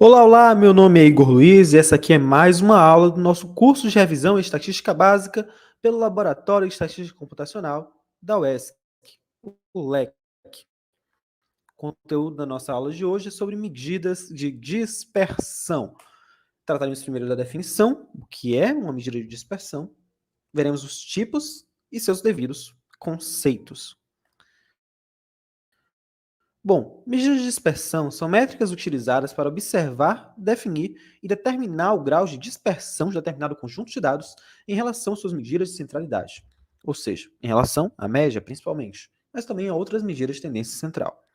Olá, olá, meu nome é Igor Luiz e essa aqui é mais uma aula do nosso curso de revisão em Estatística Básica pelo Laboratório de Estatística Computacional da UESC, o LEC. O conteúdo da nossa aula de hoje é sobre medidas de dispersão. Trataremos primeiro da definição, o que é uma medida de dispersão, veremos os tipos e seus devidos conceitos. Bom, medidas de dispersão são métricas utilizadas para observar, definir e determinar o grau de dispersão de determinado conjunto de dados em relação às suas medidas de centralidade, ou seja, em relação à média, principalmente, mas também a outras medidas de tendência central.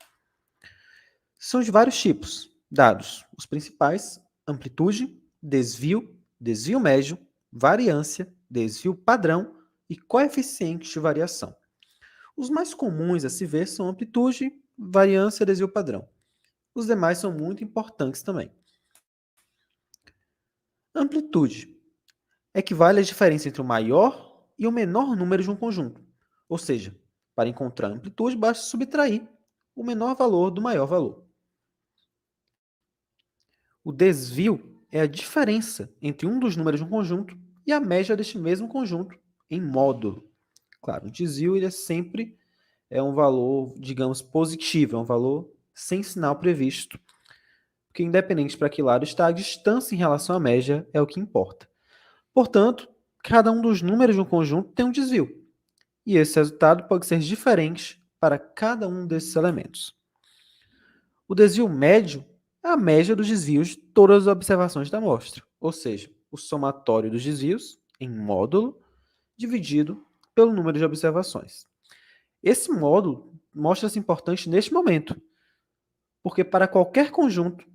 São de vários tipos, dados os principais: amplitude, desvio, desvio médio, variância, desvio padrão e coeficiente de variação. Os mais comuns a se ver são amplitude, variância e desvio padrão. Os demais são muito importantes também. Amplitude equivale à diferença entre o maior e o menor número de um conjunto. Ou seja, para encontrar a amplitude, basta subtrair o menor valor do maior valor. O desvio é a diferença entre um dos números de um conjunto e a média deste mesmo conjunto em módulo. Claro, o desvio ele sempre é um valor, digamos, positivo, é um valor sem sinal previsto. Porque independente para que lado está, a distância em relação à média é o que importa. Portanto, cada um dos números de um conjunto tem um desvio, e esse resultado pode ser diferente para cada um desses elementos. O desvio médio é a média dos desvios de todas as observações da amostra, ou seja, o somatório dos desvios em módulo dividido pelo número de observações. Esse módulo mostra-se importante neste momento, porque para qualquer conjunto,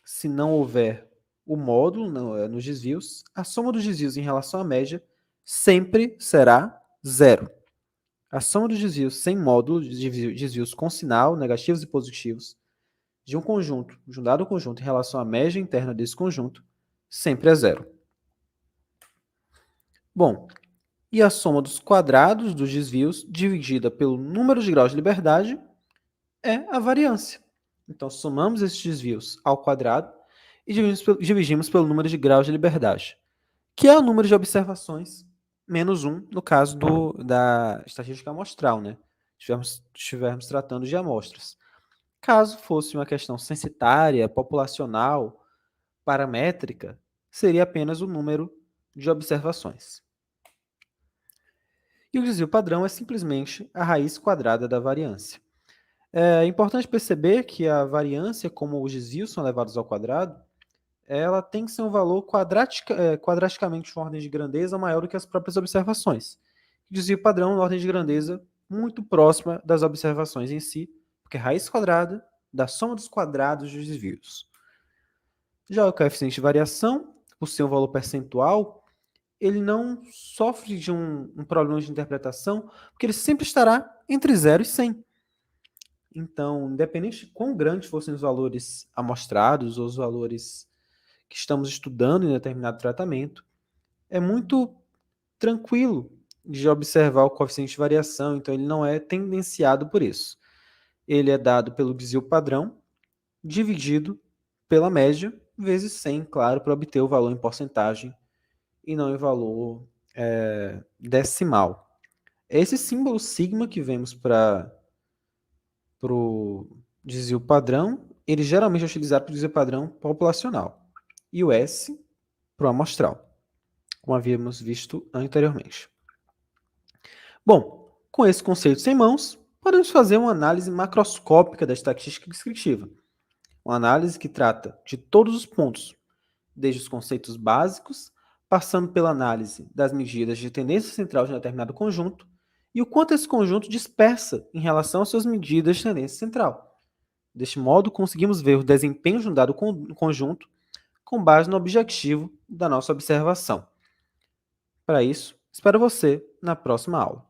se não houver o módulo nos desvios, a soma dos desvios em relação à média sempre será zero. A soma dos desvios sem módulo, desvios com sinal, negativos e positivos, de um conjunto, de um dado conjunto em relação à média interna desse conjunto, sempre é zero. Bom, e a soma dos quadrados dos desvios dividida pelo número de graus de liberdade é a variância. Então, somamos esses desvios ao quadrado e dividimos pelo número de graus de liberdade, que é o número de observações menos 1, no caso da estatística amostral, né? Estivermos tratando de amostras. Caso fosse uma questão censitária, populacional, paramétrica, seria apenas o número de observações. E o desvio padrão é simplesmente a raiz quadrada da variância. É importante perceber que a variância, como os desvios são levados ao quadrado, ela tem que ser um valor quadraticamente de uma ordem de grandeza maior do que as próprias observações. O desvio padrão é uma ordem de grandeza muito próxima das observações em si, porque é raiz quadrada da soma dos quadrados dos desvios. Já o coeficiente de variação, por ser um valor percentual, ele não sofre de um problema de interpretação, porque ele sempre estará entre 0 e 100. Então, independente de quão grandes fossem os valores amostrados ou os valores que estamos estudando em determinado tratamento, é muito tranquilo de observar o coeficiente de variação, então ele não é tendenciado por isso. Ele é dado pelo desvio padrão, dividido pela média, vezes 100, claro, para obter o valor em porcentagem e não em valor decimal. Esse símbolo sigma que vemos para o desvio padrão, ele geralmente é utilizado para o desvio padrão populacional. E o S para o amostral, como havíamos visto anteriormente. Bom, com esse conceito em mãos, podemos fazer uma análise macroscópica da estatística descritiva. Uma análise que trata de todos os pontos, desde os conceitos básicos, passando pela análise das medidas de tendência central de um determinado conjunto e o quanto esse conjunto dispersa em relação às suas medidas de tendência central. Deste modo, conseguimos ver o desempenho de um dado conjunto com base no objetivo da nossa observação. Para isso, espero você na próxima aula.